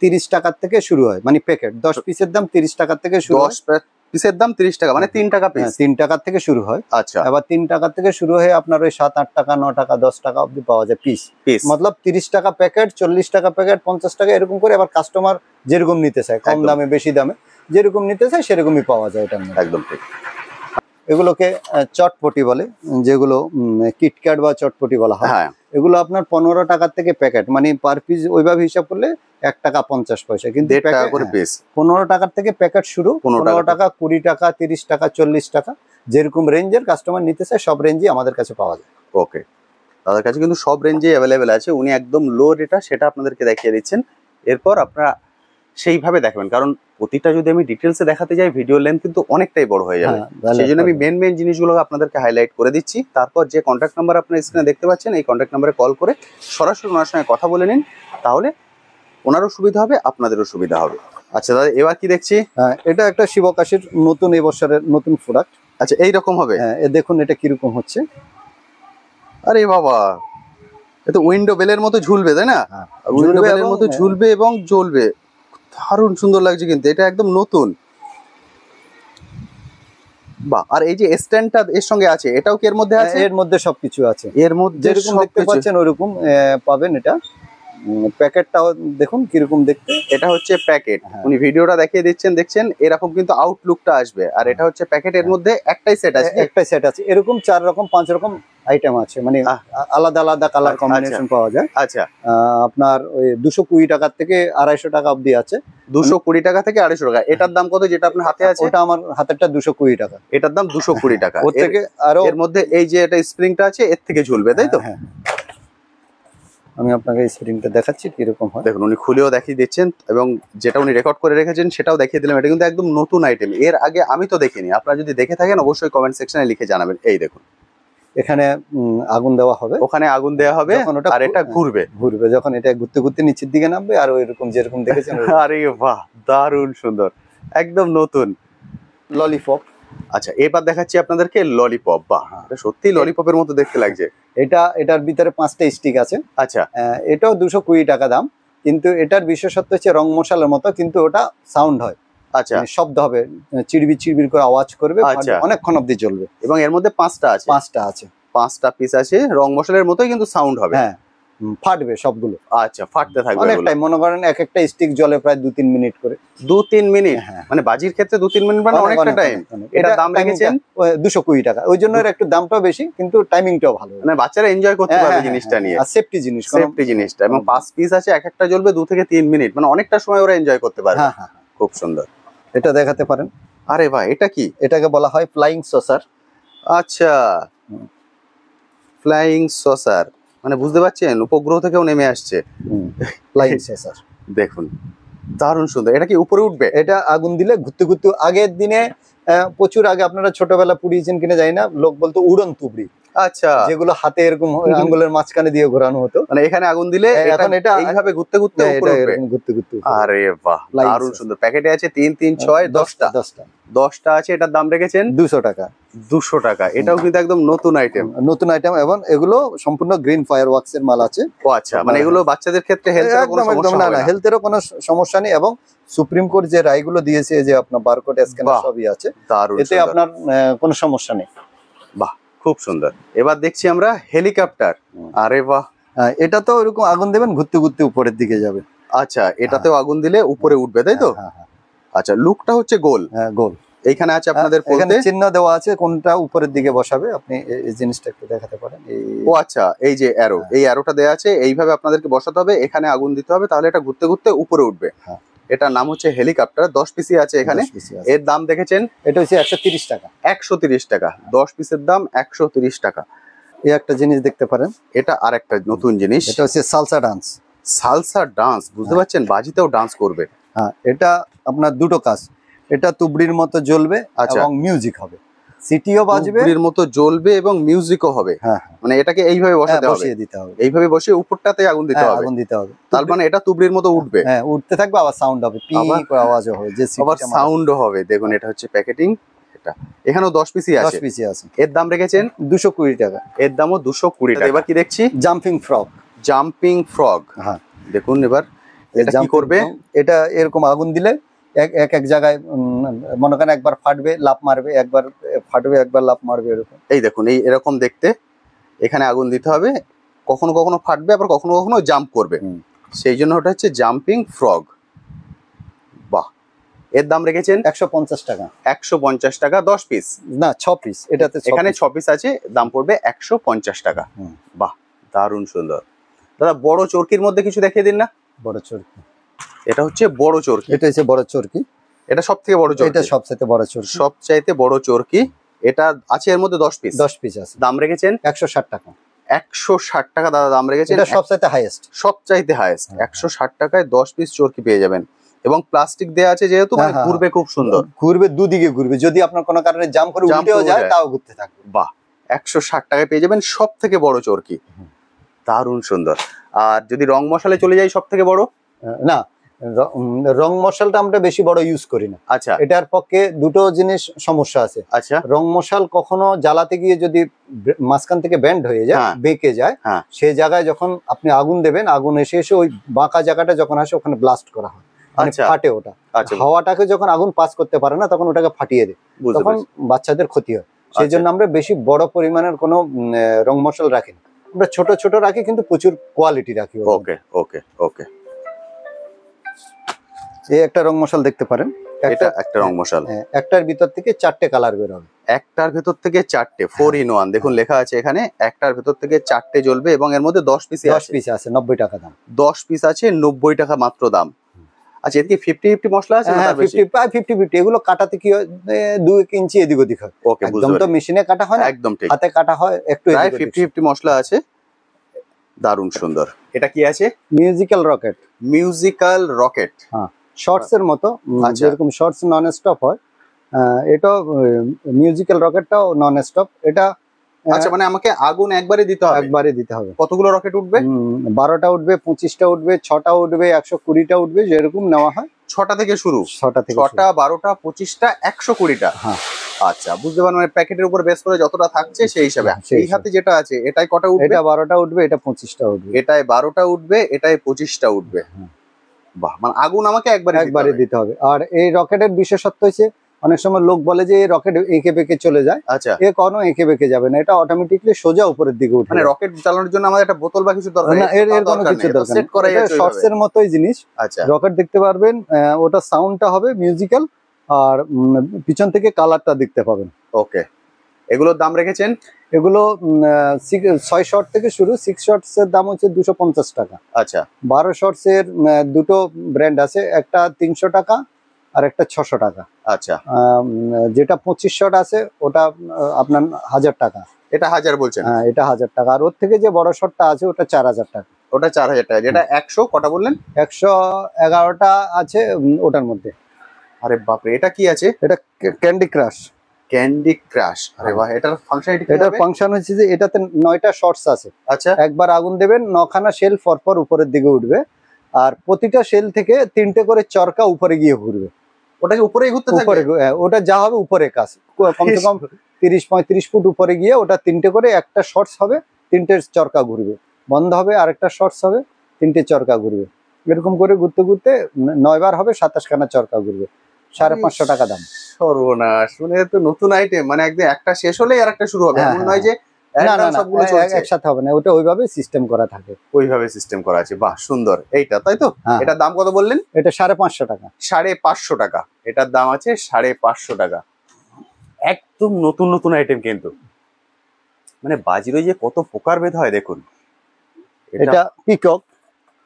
30 টাকার থেকে শুরু হয়, মানে প্যাকেট 10 পিসের দাম 30 টাকার থেকে শুরু হয়। 10 পিসের দাম 30 টাকা, মানে 3 টাকা পিস। 3 টাকার থেকে শুরু হয়। আচ্ছা, আবার 3 টাকা থেকে শুরু হয়ে আপনার ওই 7-8 টাকা, 9 টাকা, 10 টাকা অবধি পাওয়া যায় পিস। পিস মতলব 30 টাকা প্যাকেট, 40 টাকা প্যাকেট, 50 টাকা, এরকম করে। আবার কাস্টমার যেরকম নিতে চায়, কম একদম। দামে বেশি দামে যেরকম নিতে চায় সেরকমই পাওয়া যায় এটার মধ্যে। একদম ঠিক। এগুলোকে চটপটি বলে, যেগুলো কিটক্যাট বা চটপটি বলা হয়। হ্যাঁ, এগুলো আপনার 15 টাকার থেকে প্যাকেট, মানে পার পিস ওইভাবে হিসাব করলে 1 টাকা 50 পয়সা, কিন্তু 1.5 টাকা করে পিস। 15 টাকার থেকে প্যাকেট শুরু। 15 টাকা, 20 টাকা, 30 টাকা, 40 টাকা, যেরকম রেঞ্জের কাস্টমার নিতে চায় সব রেঞ্জই আমাদের কাছে পাওয়া যায়। ওকে, তাদের কাছে কিন্তু সব রেঞ্জেই অ্যাভেলেবেল আছে। উনি একদম লো রেটটা সেটা আপনাদেরকে দেখিয়ে দিচ্ছেন। এরপর আপনারা সেইভাবে দেখবেন, কারণ প্রতিটা যদি আমি ডিটেলসে দেখাতে যাই ভিডিও লেন্থ কিন্তু অনেকটাই বড় হয়ে যাবে। সেই জন্য আমি মেন জিনিসগুলো আপনাদেরকে হাইলাইট করে দিচ্ছি। তারপর যে কন্ট্যাক্ট নাম্বার আপনার স্ক্রিনে দেখতে পাচ্ছেন, এই কন্ট্যাক্ট নাম্বারে কল করে সরাসরি ওনার সঙ্গে কথা বলে নিন, তাহলে ওনারও সুবিধা হবে, আপনাদেরও সুবিধা হবে। আচ্ছা দাদা, এবার কি দেখছি? এটা একটা শিবকাশির নতুন, এবছরের নতুন প্রোডাক্ট। আচ্ছা, এইরকম হবে? হ্যাঁ, দেখুন এটা কিরকম হচ্ছে। আরে বাবা, এটা উইন্ডো বেলের মতো ঝুলবে, তাই না? উইন্ডো বেলের মতো ঝুলবে এবং জ্বলবে। দারুণ সুন্দর লাগছে কিন্তু, এটা একদম নতুন। বাহ, আর এই যে স্ট্যান্ডটা এর সঙ্গে আছে, এটাও কি এর মধ্যে আছে? এর মধ্যে সবকিছু আছে, এর মধ্যে যেরকম দেখতে পাচ্ছেন ওরকম পাবেন। এটা প্যাকেটটাও দেখুন কিরকম দেখতে। এটা হচ্ছে প্যাকেট, উনি ভিডিওটা দেখিয়ে দিচ্ছেন, দেখছেন এরকম কিন্তু আউটলুকটা আসবে। আর এটা হচ্ছে প্যাকেট, এর মধ্যে একটাই সেট আছে, একটাই সেট আছে। এরকম 4 রকম 5 রকম আইটেম আছে, মানে আলাদা আলাদা কালার কম্বিনেশন পাওয়া যায়। আচ্ছা, আপনার ওই 220 টাকা থেকে 250 টাকা অবধি আছে। 220 টাকা থেকে 250 টাকা। এটার দাম কত, যেটা আপনার হাতে আছে? ওটা আমার হাতেরটা 220 টাকা। এটার দাম 220 টাকা। ওর থেকে আরো, এর মধ্যে এই যে এটা স্প্রিংটা আছে, এর থেকে ঝুলবে, তাই তো? হ্যাঁ, আমি আপনাকে স্প্রিংটা দেখাচ্ছি কিরকম হয়। দেখুন, উনি খুলেও দেখিয়ে দিচ্ছেন এবং যেটা উনি রেকর্ড করে রেখেছেন সেটাও দেখিয়ে দিলাম। এটা কিন্তু একদম নতুন আইটেম, এর আগে আমি তো দেখিনি। আপনারা যদি দেখে থাকেন অবশ্যই কমেন্ট সেকশনে লিখে জানাবেন। এই দেখুন, এখানে আগুন দেওয়া হবে, ওখানে আগুন দেওয়া হবে, আর এটা ঘুরবে। যখন এটা ঘুরতে ঘুরতে নিচের দিকে নামবে, আর ওইরকম যেরকম দেখেছেন। আরে বাহ, দারুণ সুন্দর, একদম নতুন। ললিপপ। আচ্ছা, এবার দেখাচ্ছি আপনাদেরকে ললিপপ। বাহ, এটা সত্যি ললিপপের মতো দেখতে লাগছে। এটার ভিতরে 5টা স্টিক আছে। আচ্ছা, এটাও 220 টাকা দাম, কিন্তু এটার বিশেষত্ব হচ্ছে রং মশলার মতো, কিন্তু ওটা সাউন্ড হয়। আচ্ছা, শব্দ হবে, চিড়বির চিড়বির করে আওয়াজ করবে, আচ্ছা, অনেকক্ষণ অবধি চলবে। এবং এর মধ্যে 5টা আছে। 5টা পিস আছে, রং মশলার মতোই কিন্তু সাউন্ড হবে। হ্যাঁ, ফাটবে সবগুলো। আচ্ছা, ফাটতে থাকবে অনেকটাই, মনে করেন এক একটা স্টিক জলে প্রায় 2-3 মিনিট করে। 2-3 মিনিট? হ্যাঁ, মানে বাজির ক্ষেত্রে 2-3 মিনিট মানে অনেকটা টাইম। এটা দাম রেখেছেন 220 টাকা, ওই জন্য এর একটু দামটাও বেশি, কিন্তু টাইমিংটাও ভালো, মানে বাচ্চারা এনজয় করতে পারবে জিনিসটা নিয়ে। আর সেফটি জিনিস, সেফটি জিনিসটা। এবং 5 পিস আছে, এক একটা জ্বলবে 2 থেকে 3 মিনিট, মানে অনেকটা সময় ওরা এনজয় করতে পারবে। হ্যাঁ, খুব সুন্দর। এটা দেখাতে পারেন। আরে ভাই, এটা কি? এটাকে বলা হয় ফ্লাইং সসার। আচ্ছা, ফ্লাইং সসার, মানে বুঝতে পারছেন উপগ্রহ থেকেও নেমে আসছে। ফ্লাইং সসার দেখুন, দারুণ সুন্দর। এটা কি উপরে উঠবে? এটা আগুন দিলে ঘুরতে ঘুরতে, আগের দিনে প্রচুর আগে আপনারা ছোটবেলা পুড়িয়েছেন কিনা জানি না, লোক বলতো উড়ন তুবড়ি। আচ্ছা, যেগুলো হাতে এরকম আঙ্গুলের মাঝখানে দিয়ে ঘোরানো হতো, মানে এখানে আগুন দিলে এখন এটা এইভাবে ঘুরতে ঘুরতে হ্যাঁ, উপরে এটা উঠবে। এরকম ঘুরতে ঘুরতে উপরে আরে বাহ, Lines দারুণ আছে। সুন্দর। প্যাকেটে আছে 3 3 6 10টা 10টা আছে। এটার দাম রেখেছেন 200 টাকা। 200 টাকা। এটাও কিন্তু একদম নতুন আইটেম। নতুন আইটেম, এবং এগুলো সম্পূর্ণ গ্রিন ফায়ার ওয়ার্কস এর মাল আছে। ও আচ্ছা, মানে এগুলো বাচ্চাদের ক্ষেত্রে হেলথের কোনো একদম একদম সমস্যা না হবে না, না। হেলথেরও কোনো সমস্যা নেই, এবং সুপ্রিম কোর্ট যে রায়গুলো দিয়েছে, যে আপনার বারকোড স্ক্যানার বাহ, সবই আছে, দারুণ এতে সুন্দর। আপনার কোনো সমস্যা নেই। বাহ, খুব সুন্দর। এবার দেখছি আমরা হেলিকপ্টার। আরে বাহ, এটা তো এরকম আগুন দেবেন, ঘুরতে ঘুরতে উপরের দিকে যাবে। আচ্ছা, এটাতেও আগুন দিলে উপরে উঠবে, তাই তো? হ্যাঁ হ্যাঁ আচ্ছা, লুকটা হচ্ছে গোল। হ্যাঁ, গোল। এইখানে আছে আপনাদের এখানে বলতে। চিহ্ন দেওয়া আছে কোনটা উপরের দিকে বসাবে, আপনি এই জিনিসটা একটু দেখাতে পারেন। ও আচ্ছা, এই যে অ্যারো, হ্যাঁ। এই অ্যারোটা দেওয়া আছে, এইভাবে আপনাদেরকে বসাতে হবে, এখানে আগুন দিতে হবে, তাহলে এটা ঘুরতে ঘুরতে উপরে উঠবে। হ্যাঁ। এটার নাম হচ্ছে হেলিকপ্টার। 10 পিসই আছে এখানে। 10 পিসই আছে। এর দাম দেখেছেন এটা হচ্ছে 130 টাকা। 130 টাকা। 10 পিসের দাম 130 টাকা। এই একটা জিনিস দেখতে পারেন, এটা আর একটা নতুন জিনিস, এটা হচ্ছে সালসা ডান্স। Salsa dance. বুঝতে পারছেন, বাজিতেও ডান্স করবে। হ্যাঁ, এটা আপনার দুটো কাজ, এটা তুবড়ির মতো জ্বলবে আচ্ছা। এবং মিউজিক হবে, সিটিও বাজবে, তুবড়ির মতো জ্বলবে এবং মিউজিকও হবে। হ্যাঁ মানে এটাকে এইভাবে বসাতে হবে, বসিয়ে দিতে হবে, এইভাবে বসিয়ে উপরটাতে আগুন দিতে হ্যাঁ, হবে। আগুন দিতে হবে। তার মানে এটা তুবড়ির মতো উঠবে, হ্যাঁ, উঠতে থাকবে, আবার সাউন্ড হবে, পি আবার- করে আওয়াজও হবে, যে আবার সিটিটা সাউন্ডও হবে। দেখুন, এটা হচ্ছে প্যাকেটিং। এটা এখানেও 10 পিসই 10 আছে। পিসি আছে। এর দাম রেখেছেন 220 টাকা। এর দামও 220 টাকা। এবার কি দেখছি, জাম্পিং ফ্রক। Jumping frog. হ্যাঁ, দেখুন এবার এটা কি jumping করবে। frog, এটা এরকম আগুন দিলে এক এক এক জায়গায় মনে করেন একবার ফাটবে, লাফ মারবে, একবার ফাটবে, একবার লাফ মারবে, এরকম। এই দেখুন, এই এরকম দেখতে। এখানে আগুন দিতে হবে, কখনো কখনো ফাটবে, আবার কখনো কখনো জাম্প করবে। হুম। সেই জন্য ওটা হচ্ছে জাম্পিং ফ্রগ। বাহ, এর দাম রেখেছেন 150 টাকা। 150 টাকা। 10 পিস, না, 6 পিস। এটাতে এখানে 6 পিস আছে, দাম পড়বে 150 টাকা। হুম। বাহ, দারুণ সুন্দর। দাদা, বড় চরকির মধ্যে কিছু দেখিয়ে দিন না। বড় চরকি, এটা হচ্ছে বড় চরকি। এটা হচ্ছে বড় চরকি, এটা সব থেকে বড় চরকি। এটা সবচেয়ে বড় চরকি। সবচাইতে বড় চরকি। এটা আছে এর মধ্যে 10 পিস। 10 পিস আছে, দাম রেখেছেন 160 টাকা। 160 টাকা। দাদা, দাম রেখেছেন এটা সবচেয়ে হাইয়েস্ট। সবচাইতে হাইয়েস্ট। হ্যাঁ। 160 টাকায় 10 পিস চরকি পেয়ে যাবেন, এবং প্লাস্টিক দেওয়া আছে যেহেতু, মানে হ্যাঁ, ঘুরবে খুব সুন্দর। ঘুরবে, দুদিকে ঘুরবে, যদি আপনার কোনো কারণে জাম করে Jump উল্টেও করে যায় যায়। তাও ঘুরতে থাকবে। বাহ, 160 টাকায় পেয়ে যাবেন সব থেকে বড় চরকি। দারুণ সুন্দর। আর যদি রং মশালে চলে যাই, সব থেকে বড়। না, রং মশালটা আমরা বেশি বড় ইউজ করি না। আচ্ছা এটার পক্ষে দুটো জিনিস সমস্যা আছে। আচ্ছা। রং মশাল কখনো জ্বালাতে গিয়ে যদি মাঝখান থেকে ব্যান্ড হয়ে যায়, হ্যাঁ। বেঁকে যায়, হ্যাঁ। সেই জায়গায় যখন আপনি আগুন দেবেন, আগুন এসে এসে ওই বাঁকা জায়গাটা যখন আসে, ওখানে ব্লাস্ট করা হয়, মানে আচ্ছা ফাটে ওটা। আচ্ছা, হাওয়াটাকে যখন আগুন পাস করতে পারে না, তখন ওটাকে ফাটিয়ে দেয়, বুঝতে তখন পেরেছি। বাচ্চাদের ক্ষতি হয়। সেই আচ্ছা। জন্য আমরা বেশি বড় পরিমাণের কোনো রং মশাল রাখি না, আমরা ছোট ছোট রাখি, কিন্তু প্রচুর কোয়ালিটি রাখি। ওকে ওকে ওকে। এই একটা রং মশাল দেখতে পারেন, এটা একটা রং মশাল। একটার ভিতর থেকে 4টে কালার বের হবে। একটার ভেতর থেকে 4টে, 4 in 1। দেখুন লেখা আছে এখানে, একটার ভেতর থেকে 4টে জ্বলবে, এবং এর মধ্যে 10 পিস 10 আছে। পিস আছে, 90 টাকা দাম। 10 পিস আছে, 90 টাকা মাত্র দাম। আচ্ছা, এর কি 50-50 মশলা আছে না হ্যাঁ, তার বেশি? 50-50। এগুলো কাটাতে কি হয়, 2 ইঞ্চি এদিক ওদিক হয়। ওকে, বুঝতে একদম তো পেরেছি। মেশিনে কাটা হয় না, একদম ঠিক। হাতে কাটা হয়, একটু প্রায় এদিক ওদিক। 50-50 মশলা আছে। দারুণ সুন্দর। এটা কি আছে? Musical rocket. Musical rocket. হ্যাঁ, শর্টস এর মতো, আচ্ছা। যেরকম শর্টস নন স্টপ হয়, এটা মিউজিক্যাল রকেটটাও নন স্টপ। এটা আচ্ছা, মানে আমাকে আগুন একবারে দিতে হবে? একবারে দিতে হবে। কতগুলো রকেট উঠবে? 12টা উঠবে, 25টা উঠবে, 6টা উঠবে, 120টা উঠবে, যেরকম নেওয়া হয়। 6টা থেকে শুরু? 6টা থেকে 6টা, 12টা, 25টা, 120টা। হ্যাঁ। আচ্ছা, বুঝতে পারলাম। মানে প্যাকেটের উপর বেস করে যতটা থাকছে সেই হিসাবে। হ্যাঁ, সেই এই হাতে যেটা আছে, এটাই কটা উঠবে? এটা 12টা উঠবে, এটা 25টা উঠবে, এটায় 12টা উঠবে, এটায় 25টা উঠবে। হুম। বাহ, মানে আগুন আমাকে একবারে একবারে দিতে হবে। আর এই রকেটের বিশেষত্ব হচ্ছে, অনেক সময় লোক বলে যে এই রকেট এঁকে বেঁকে চলে যায়, আচ্ছা, এ কোনো এঁকে বেঁকে যাবে না, এটা অটোমেটিকলি সোজা উপরের দিকে উঠে মানে যাবে। রকেট চালানোর জন্য আমাদের একটা বোতল বা কিছু দরকার না, নেই? এর কোনো কিছু দরকার সেট করা নেই, যাচ্ছে এটা শর্টস ওইভাবে। এর মতোই জিনিস। আচ্ছা রকেট দেখতে পারবেন, ওটা সাউন্ডটা হবে মিউজিক্যাল, আর পিছন থেকে কালারটা দেখতে পাবেন। ওকে। এগুলোর দাম রেখেছেন? এগুলো 6 শর্ট থেকে শুরু। 6 শর্টস এর দাম হচ্ছে 250 টাকা। আচ্ছা 12 শর্টস এর দুটো ব্র্যান্ড আছে, একটা 300 টাকা আর একটা 600 টাকা। আচ্ছা, যেটা 25 শর্ট আছে, ওটা আপনার 1000 টাকা। এটা 1000 বলছেন? হ্যাঁ, এটা 1000 টাকা। আর ওর থেকে যে বড় শর্টটা আছে, ওটা 4000 টাকা। ওটা 4000 টাকা। যেটা 100 কটা বললেন? 111টা আছে ওটার মধ্যে। আরে বাপরে, এটা কি আছে? এটা ক্যান্ডি ক্রাশ। ক্যান্ডি ক্রাশ, আরে বাহ, এটার ফাংশনালিটি কি এটার হবে? ফাংশন হচ্ছে যে এটাতে 9টা শর্টস আছে। আচ্ছা, একবার আগুন দেবেন 9খানা শেল পরপর উপরের দিকে উঠবে, আর প্রতিটা শেল থেকে 3টে করে চরকা উপরে গিয়ে ঘুরবে। ওটা কি উপরেই ঘুরতে উপরে থাকবে? ওটা যা হবে উপরে কাজ, কমসে কম 30-35 ফুট উপরে গিয়ে ওটা 3টে করে, একটা শর্টস হবে 3টে চরকা ঘুরবে, বন্ধ হবে আরেকটা শর্টস হবে 3টে চরকা ঘুরবে, এরকম করে ঘুরতে ঘুরতে 9 বার হবে 27খানা চরকা ঘুরবে। 550 টাকা দাম। সর্বনাশ, মানে এ তো নতুন আইটেম, মানে একদম একটা শেষ হলেই আর একটা শুরু হবে, হ্যাঁ, এমন নয় যে না না একদম না, সবগুলো চলছে। একসাথে হবে না, ওটা ওইভাবে সিস্টেম করা থাকে। ওইভাবে সিস্টেম করা আছে, বাহ সুন্দর। এইটা তাই তো? হ্যাঁ। এটার দাম কত বললেন? এটা 550 টাকা। 550 টাকা, এটার দাম আছে 550 টাকা। একদম নতুন নতুন আইটেম কিন্তু, মানে বাজিরও যে কত প্রকার ভেদ হয় দেখুন। এটা পিকক।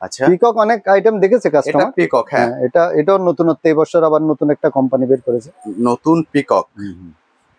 আচ্ছা, পিকক অনেক আইটেম দেখেছে এটা কাস্টমার। পিকক, হ্যাঁ, এটাও নতুনত্ব, এই বছর আবার নতুন একটা কোম্পানি বের করেছে নতুন পিকক।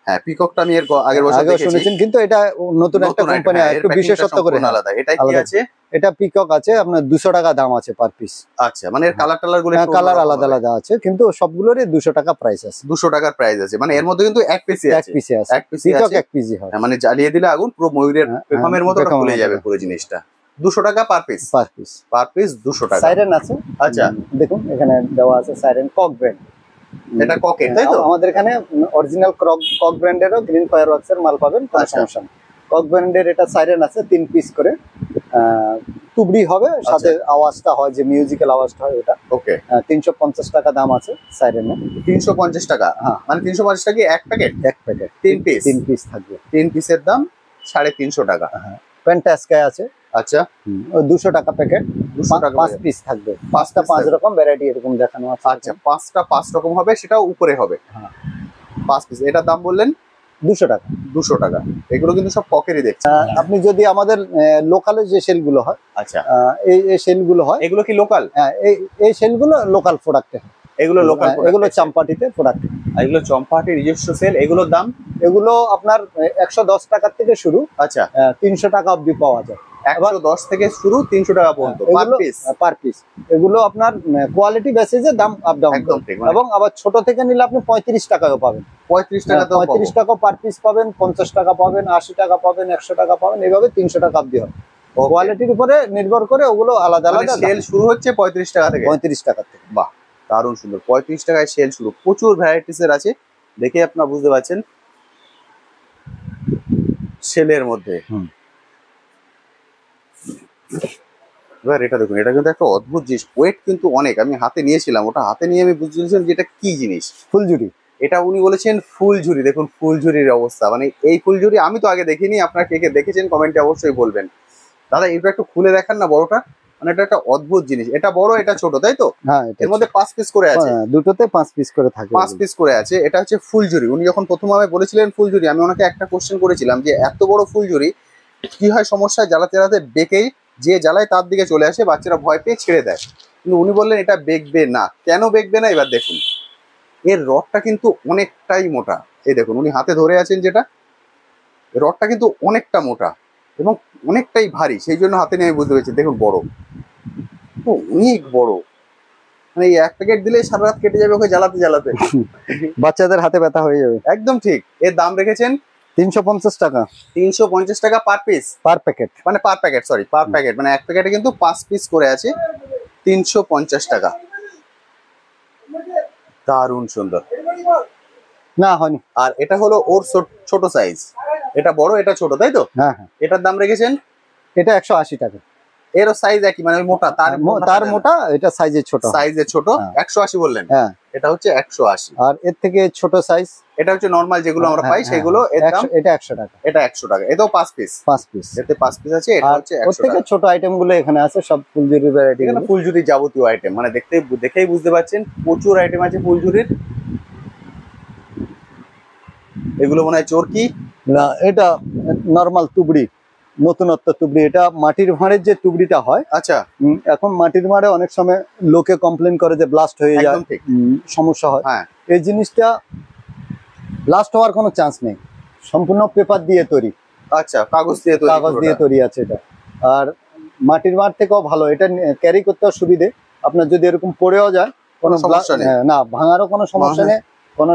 হ্যাঁ, পিককটা আমি এর আগের বছর আগেও দেখেছি। শুনেছেন, কিন্তু এটা নতুন একটা নতুন item, কোম্পানি, হ্যাঁ, এর একটু packing টা বিশেষত্ব করে। সম্পূর্ণ আলাদা। এটাই কি আলাদা। আছে? এটা পিকক আছে আপনার 200 টাকা দাম আছে পার পিস। আচ্ছা, মানে এর কালার টালার গুলো একটু কালার অন্যরকম আলাদা হবে। আলাদা আছে, কিন্তু সবগুলোরই 200 টাকা প্রাইস আছে। 200 টাকার প্রাইস আছে, মানে এর মধ্যে কিন্তু এক পিসি এক আছে। পিসে আছে, এক পিসি পিকক আছে। এক পিসি হয় হ্যাঁ, মানে জ্বালিয়ে দিলে আগুন পুরো ময়ূরের হ্যাঁ, পেখমের মতো ওটা পেখমের খুলে মতো। যাবে পুরো জিনিসটা। 200 টাকা per piece. Per piece. Per piece 200 টাকা। সাইরেন আছে। আচ্ছা, দেখুন এখানে দেওয়া আছে সাইরেন, কক ব্র্যান্ড। এটা ককের তাই তো? আমাদের এখানে অরিজিনাল কক ব্র্যান্ডেরও গ্রিন ফায়ার ওয়ার্কস এর মাল পাবেন, কোনো আচ্ছা। সমস্যা নেই। কক ব্র্যান্ডের এটা সাইরেন আছে 3 পিস করে, তুবড়ি হবে, সাথে আওয়াজটা হয় যে মিউজিক্যাল আওয়াজটা হয় ওটা। ওকে, 350 টাকা দাম আছে সাইরেনের। 350 টাকা। হ্যাঁ। মানে 350 টাকা এক প্যাকেট, এক প্যাকেট 3 পিস। 3 পিস থাকবে। 3 পিসের দাম 350 টাকা। প্যান্টাস্কাই আছে, আচ্ছা, ওই 200 টাকা প্যাকেট, 200 টাকা 5 পিস থাকবে। পাঁচটা 5 রকম ভ্যারাইটি এরকম দেখানো আছে। আচ্ছা, 5টা 5 রকম হবে, সেটাও উপরে হবে। হ্যাঁ। 5 পিস, এটার দাম বললেন 200 টাকা। 200 টাকা। এগুলো কিন্তু সব ককেরই দেখছি। আপনি যদি আমাদের লোকালে যে সেলগুলো হয়, আচ্ছা, এই সেলগুলো হয়, এগুলো কি লোকাল? হ্যাঁ, এই সেলগুলো লোকাল প্রোডাক্টে হয়। এগুলো লোকাল, এগুলো চাম্পাটিতে প্রোডাক্ট। এগুলো চম্পাহাটির নিজস্ব সেল। এগুলোর দাম এগুলো আপনার 110 টাকা থেকে শুরু, আচ্ছা 300 টাকা অবধি পাওয়া যায়। 110 থেকে শুরু 300 টাকা পর্যন্ত পার পিস। Per piece. এগুলো আপনার কোয়ালিটি বেসিসে দাম আপ ডাউন, একদম ঠিক, মানে এবং আবার ছোট থেকে নিলে আপনি 35 টাকাও পাবেন। 35 টাকা তো 35 টাকা পার পিস পাবেন, 50 টাকা পাবেন, 80 টাকা পাবেন, 100 টাকা পাবেন, এইভাবে 300 টাকা অবধি হয়। কোয়ালিটির উপরে নির্ভর করে ওগুলো আলাদা আলাদা সেল শুরু হচ্ছে 35 টাকা থেকে। 35 টাকা থেকে। বাহ, দারুণ সুন্দর। 35 টাকায় সেল শুরু। প্রচুর ভ্যারাইটিস এর আছে, দেখে আপনারা বুঝতে পারছেন সেলের মধ্যে। এবার এটা দেখুন, এটা কিন্তু একটা অদ্ভুত জিনিস, ওয়েট কিন্তু অনেক। আমি হাতে নিয়েছিলাম, ওটা হাতে নিয়ে আমি বুঝতেছিলাম যে এটা কি জিনিস। ফুলঝুরি। এটা উনি বলেছেন ফুলঝুরি। দেখুন ফুলঝুরির অবস্থা, মানে এই ফুলঝুরি আমি তো আগে দেখিনি, আপনারা কে কে দেখেছেন কমেন্টে অবশ্যই বলবেন। দাদা এটা একটু খুলে দেখান না বড়টা, মানে এটা একটা অদ্ভুত জিনিস। এটা বড়, এটা ছোট তাই তো? হ্যাঁ, এর মধ্যে 5 পিস করে আছে। দুটোতে 5 পিস করে থাকে। 5 পিস করে আছে। এটা হচ্ছে ফুলঝুরি। উনি যখন প্রথম আমায় বলেছিলেন ফুলঝুরি, আমি ওনাকে একটা কোশ্চেন করেছিলাম যে এত বড় ফুলঝুরি কি হয় সমস্যা, জ্বালাতে জ্বালাতে বেঁকেই যে জ্বালায় তার দিকে চলে আসে, বাচ্চারা ভয় পেয়ে ছেড়ে দেয়। কিন্তু উনি বললেন এটা বেঁকবে না। কেন বেঁকবে না এবার দেখুন। এর রডটা কিন্তু অনেকটাই মোটা। এই দেখুন, উনি হাতে ধরে আছেন যেটা, রডটা কিন্তু অনেকটা মোটা এবং অনেকটাই ভারী, সেই জন্য হাতে নিয়ে আমি বুঝতে পেরেছি। দেখুন বড়, তো অনেক বড়, মানে এই এক প্যাকেট দিলেই সারা রাত কেটে যাবে ওকে জ্বালাতে জ্বালাতে। বাচ্চাদের হাতে ব্যথা হয়ে যাবে। একদম ঠিক। এর দাম রেখেছেন 350 টাকা 350 টাকা পার পিস, পার প্যাকেট। মানে per packet, sorry per packet, মানে এক প্যাকেটে কিন্তু 5 পিস করে আছে। 350 টাকা। দারুণ সুন্দর। না হয়নি। আর এটা হলো ওর ছোট সাইজ, এটা বড় এটা ছোট তাই তো? হ্যাঁ হ্যাঁ, এটার দাম রেখেছেন, এটা 180 টাকা। এরও সাইজ একই, মানে ওই মোটা, তার মোটা, এটা সাইজে ছোট। সাইজে ছোট। হ্যাঁ। 180 বললেন? হ্যাঁ, এটা হচ্ছে 180। আর এর থেকে ছোট সাইজ এটা হচ্ছে নরমাল যেগুলো আমরা পাই সেগুলো, এর দাম এটা 100 টাকা। এটা 100 টাকা। এটাও 5 পিস। 5 পিস। এতে 5 পিস আছে, এটা আর হচ্ছে ওর 100 থেকে টাকা। ছোট আইটেম গুলো এখানে আছে, সব ফুলঝুরি ভ্যারাইটি। এখানে ফুলঝুরির যাবতীয় আইটেম, মানে দেখেই বুঝতে পারছেন প্রচুর আইটেম আছে ফুলঝুরির। এগুলো মনে হয় চরকি না, এটা নরমাল তুবড়ি, নতুনত্ব তুবড়ি। এটা মাটির ভাঁড়ের যে তুবড়িটা হয়, আচ্ছা, এখন মাটির ভাঁড়ে অনেক সময় লোকে কমপ্লেন করে যে ব্লাস্ট হয়ে যায়, একদম ঠিক। সমস্যা হয়। হ্যাঁ, এই জিনিসটা ব্লাস্ট হওয়ার কোনো চান্স নেই, সম্পূর্ণ পেপার দিয়ে তৈরি, আচ্ছা, কাগজ দিয়ে তৈরি, কাগজ দিয়ে তৈরি আছে এটা। আর মাটির ভাঁড় থেকেও ভালো, এটা ক্যারি করতেও সুবিধে। আপনার যদি এরকম পড়েও যায় কোনো সমস্যা নেই। না, ভাঙারও কোনো সমস্যা নেই, কোনো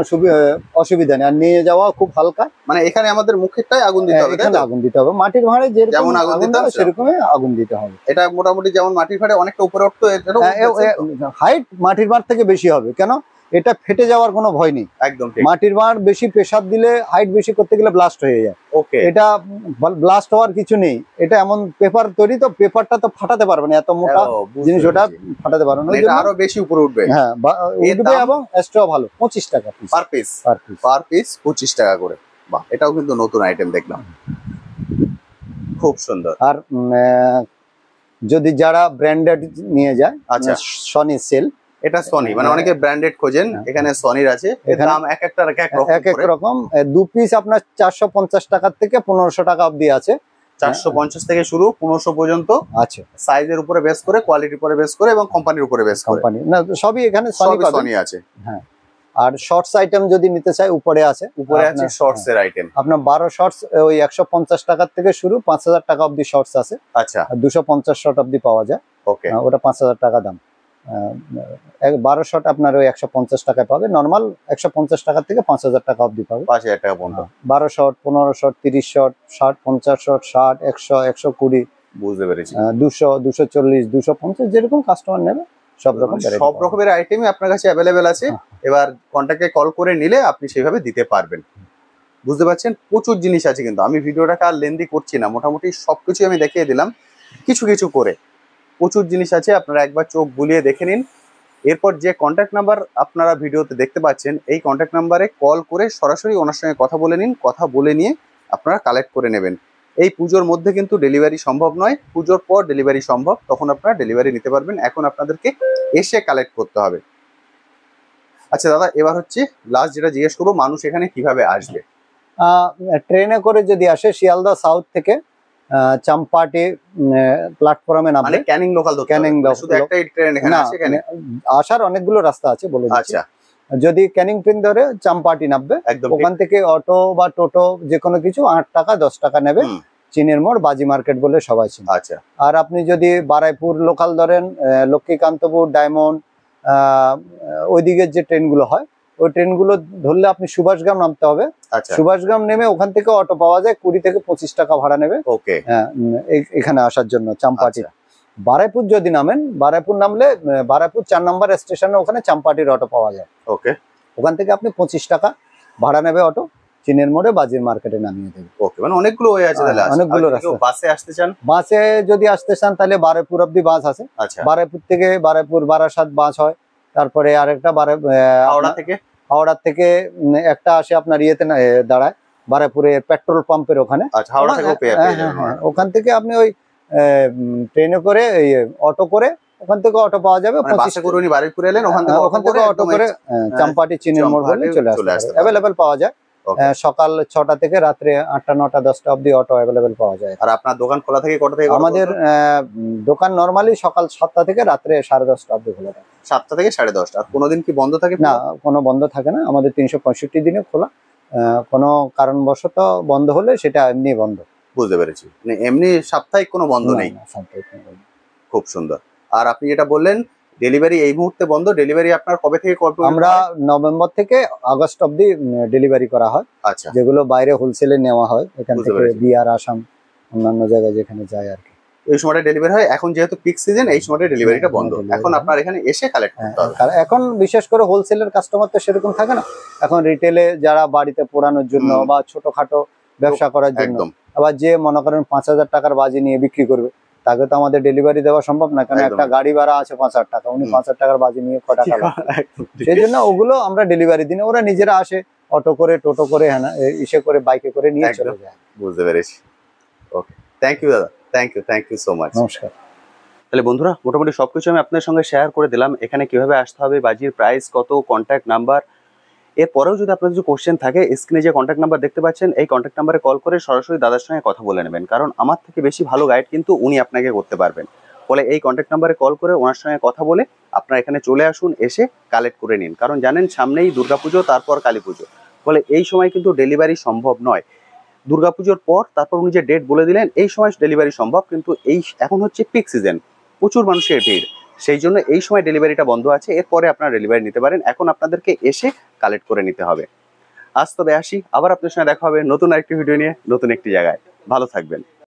অসুবিধা নেই, আর নিয়ে যাওয়া খুব হালকা। মানে এখানে আমাদের মুখেরটাই আগুন দিতে হবে, তাই এখানে তো? আগুন দিতে হবে, মাটির ভাঁড়ে যেরকম যেমন আগুন আগুন দিতে দেবে হবে সেরকমই আগুন দিতে হবে। এটা মোটামুটি যেমন মাটির ভাঁড়ে অনেকটা উপরে উঠতো, এটারও উঠছে তো? হাইট মাটির ভাঁড় থেকে বেশি হবে, কেন এটা ফেটে যাওয়ার কোনো ভয় নেই। একদম ঠিক। মাটির ভাঁড় বেশি প্রেসার দিলে, হাইট বেশি করতে গেলে ব্লাস্ট হয়ে যায়। ওকে, এটা ব্লাস্ট হওয়ার কিছু নেই, এটা এমন পেপার তৈরি, তো পেপারটা তো ফাটাতে পারবে না, এত মোটা জিনিস ওটা ফাটাতে পারবে না। এটা আরো বেশি উপরে উঠবে। হ্যাঁ, উঠবে এবং এক্সট্রা ভালো। 25 টাকা piece per piece, per piece 25 টাকা করে। বাহ, এটাও কিন্তু নতুন আইটেম দেখলাম, খুব সুন্দর। আর যদি যারা ব্র্যান্ডেড নিয়ে যায়, আচ্ছা, সনি সেল, এটা সনি, মানে অনেকে ব্র্যান্ডেড খোঁজেন, এখানে সনির আছে। এখানে দাম এক একটার এক এক রকম। 2 পিস আপনার 450 টাকা থেকে 1500 টাকা অবধি আছে। 450 থেকে শুরু, 1500 পর্যন্ত আছে। সাইজের উপরে বেস করে, কোয়ালিটির উপরে বেস করে এবং কোম্পানির উপরে বেস করে। কোম্পানি না, সবই এখানে সনি পাবেন। সনি আছে। হ্যাঁ, আর শর্টস আইটেম যদি নিতে চাই, উপরে আছে। উপরে আছে শর্টস এর আইটেম। আপনার 12 শর্টস ওই 150 টাকা থেকে শুরু, 5000 টাকা অবধি শর্টস আছে। আচ্ছা, আর 250 শর্ট অবধি পাওয়া যায়। ওকে, ওটা 5000 টাকা দাম। 12 শর্ট আপনার ওই 150 টাকায় পাবে। নর্মাল 150 টাকা থেকে 5000 টাকা অবধি পাবে। 5000 টাকা পর্যন্ত। 12 শর্ট, 15 শর্ট, 30 শর্ট, 60, 50 শর্ট, 60, 100, 120, বুঝতে পেরেছি। 200, 240, 250, যেরকম কাস্টমার নেবে সব রকম সব রকমের আইটেমই আপনার কাছে অ্যাভেলেবেল আছে। এবার কন্টাক্টে কল করে নিলে আপনি সেইভাবে দিতে পারবেন। বুঝতে পারছেন, প্রচুর জিনিস আছে, কিন্তু আমি ভিডিওটাকে আর লেন্দি করছি না, মোটামুটি সবকিছু আমি দেখিয়ে দিলাম কিছু কিছু করে। প্রচুর জিনিস আছে, আপনারা একবার চোখ বুলিয়ে দেখে নিন। এরপর যে কন্ট্যাক্ট নাম্বার আপনারা ভিডিওতে দেখতে পাচ্ছেন, এই কন্ট্যাক্ট নাম্বারে কল করে সরাসরি ওনার সঙ্গে কথা বলে নিন। কথা বলে নিয়ে আপনারা কালেক্ট করে নেবেন। এই পুজোর মধ্যে কিন্তু ডেলিভারি সম্ভব নয়, পুজোর পর ডেলিভারি সম্ভব, তখন আপনারা ডেলিভারি নিতে পারবেন। এখন আপনাদেরকে এসে কালেক্ট করতে হবে। আচ্ছা দাদা, এবার হচ্ছে লাস্ট যেটা জিজ্ঞেস করবো, মানুষ এখানে কিভাবে আসবে? ট্রেনে করে যদি আসে, শিয়ালদা সাউথ থেকে চাম্পাটি প্ল্যাটফর্মে নামবে। মানে ক্যানিং লোকাল ধরতে হবে? ক্যানিং শুধু একটাই ট্রেন এখানে আসে? এখানে আসার অনেকগুলো রাস্তা আছে, বলে দিচ্ছি। আচ্ছা, যদি ক্যানিং পিন ধরে চাম্পাটি নামবে, একদম ওখান থেকে অটো বা টোটো যে কোনো কিছু 8 টাকা 10 টাকা নেবে। চীনের মোড়, বাজি মার্কেট বলে সবাই চিনে। আচ্ছা, আর আপনি যদি বারাইপুর লোকাল ধরেন, লক্ষ্মীকান্তপুর, ডায়মন্ড, ওইদিকের যে ট্রেনগুলো হয়, ওই ট্রেনগুলো ধরলে আপনি সুভাষগ্রাম নামতে হবে। আচ্ছা, সুভাষগ্রাম নেমে ওখান থেকে অটো পাওয়া যায়, 20 থেকে 25 টাকা ভাড়া নেবে। ওকে, এখানে আসার জন্য চাম্পাটি। বারাইপুর যদি নামেন, বারাইপুর নামলে বারাইপুর 4 নম্বর স্টেশনে ওখানে চাম্পাটির অটো পাওয়া যায়। ওকে, ওখান থেকে আপনি 25 টাকা ভাড়া নেবে অটো, চীনের মোড়ে বাজির মার্কেটে নামিয়ে দেবে। ওকে, মানে অনেকগুলো ওয়ে আছে তাহলে। অনেকগুলো রাস্তা। বাসে আসতে চান? বাসে যদি আসতে চান তাহলে বারাইপুর অব্দি বাস আছে। আচ্ছা, বারাইপুর থেকে বারাইপুর বারাসাত বাস হয়। তারপরে আরেকটা হাওড়া থেকে একটা আসে আপনার ইয়েতে দাঁড়ায়, বারাইপুরের পেট্রোল পাম্পের ওখানে। আচ্ছা, হাওড়া থেকে পেয়ে যাবেন। ওখান থেকে আপনি ওই ট্রেনে করে, অটো করে, ওখান থেকে অটো পাওয়া যাবে। মানে বাসে করে উনি বারুইপুরে এলেন, ওখান থেকে অটো করে চাম্পাটি চীনের মোড় বলে চলে আসতে অ্যাভেলেবেল পাওয়া যায়। সকাল 6টা থেকে রাত্রে 8টা, 9টা, 10টা অবধি অটো অ্যাভেলেবেল পাওয়া যায়। আর আপনার দোকান খোলা থাকে কটা থেকে? আমাদের দোকান নরমালি সকাল 7টা থেকে রাত্রে 10:30 অবধি খোলা থাকে। 7টা থেকে 10:30। আর কোনোদিন কি বন্ধ থাকে? না, কোনো বন্ধ থাকে না, আমাদের 365 দিনে খোলা। কোনো কারণবশত বন্ধ হলে সেটা এমনি বন্ধ। বুঝতে পেরেছি, মানে এমনি সাপ্তাহিক কোনো বন্ধ নেই। খুব সুন্দর। আর আপনি যেটা বললেন ডেলিভারি এই মুহূর্তে বন্ধ, ডেলিভারি আপনার কবে থেকে কবে? আমরা নভেম্বর থেকে আগস্ট অবধি ডেলিভারি করা হয়। আচ্ছা, যেগুলো বাইরে হোলসেলে নেওয়া হয়, এখান থেকে বিহার, আসাম, অন্যান্য জায়গায় যেখানে যায় আর কি, এই সময়টা ডেলিভারি হয়। এখন যেহেতু পিক সিজন, এই সময়টা ডেলিভারিটা বন্ধ। এখন আপনার এখানে এসে কালেক্ট করতে হবে। এখন বিশেষ করে হোলসেলের কাস্টমার তো সেরকম থাকে না। এখন রিটেলে যারা বাড়িতে পোড়ানোর জন্য বা ছোটখাটো ব্যবসা করার জন্য, আবার যে মনে করেন 5000 টাকার বাজি নিয়ে বিক্রি করবে, তাকে তো আমাদের ডেলিভারি দেওয়া সম্ভব না, কারণ একটা গাড়ি ভাড়া আছে 5000 টাকা, উনি 5000 টাকার বাজি নিয়ে ক টাকা লাগবে। সেই জন্য ওগুলো আমরা ডেলিভারি দিই না, ওরা নিজেরা আসে অটো করে, টোটো করে, হ্যাঁ ইসে করে, বাইকে করে নিয়ে চলে যায়। বুঝতে পেরেছি। ওকে, থ্যাংক ইউ দাদা, থ্যাংক ইউ সো মাচ। নমস্কার। তাহলে বন্ধুরা, মোটামুটি সবকিছু আমি আপনাদের সঙ্গে শেয়ার করে দিলাম। এখানে কিভাবে আসতে হবে, বাজির প্রাইস কত, কন্ট্যাক্ট নাম্বার। এরপরেও যদি আপনাদের কিছু কোশ্চেন থাকে, স্ক্রিনে যে কন্ট্যাক্ট নাম্বার দেখতে পাচ্ছেন, এই কন্ট্যাক্ট নাম্বারে কল করে সরাসরি দাদার সঙ্গে কথা বলে নেবেন, কারণ আমার থেকে বেশি ভালো গাইড কিন্তু উনি আপনাকে করতে পারবেন। ফলে এই কন্ট্যাক্ট নাম্বারে কল করে ওনার সঙ্গে কথা বলে আপনারা এখানে চলে আসুন, এসে কালেক্ট করে নিন। কারণ জানেন সামনেই দুর্গাপুজো, তারপর কালী পুজো, ফলে এই সময় কিন্তু ডেলিভারি সম্ভব নয়। দুর্গাপুজোর পর তারপর উনি যে ডেট বলে দিলেন, এই সময় ডেলিভারি সম্ভব, কিন্তু এখন হচ্ছে পিক সিজন, প্রচুর মানুষের ভিড়, সেই জন্য এই সময় ডেলিভারিটা বন্ধ আছে, এরপরে আপনারা ডেলিভারি নিতে পারেন। এখন আপনাদেরকে এসে কালেক্ট করে নিতে হবে। আজ তবে আসি, আবার আপনার সঙ্গে দেখা হবে নতুন আরেকটি ভিডিও নিয়ে, নতুন একটি জায়গায়। ভালো থাকবেন।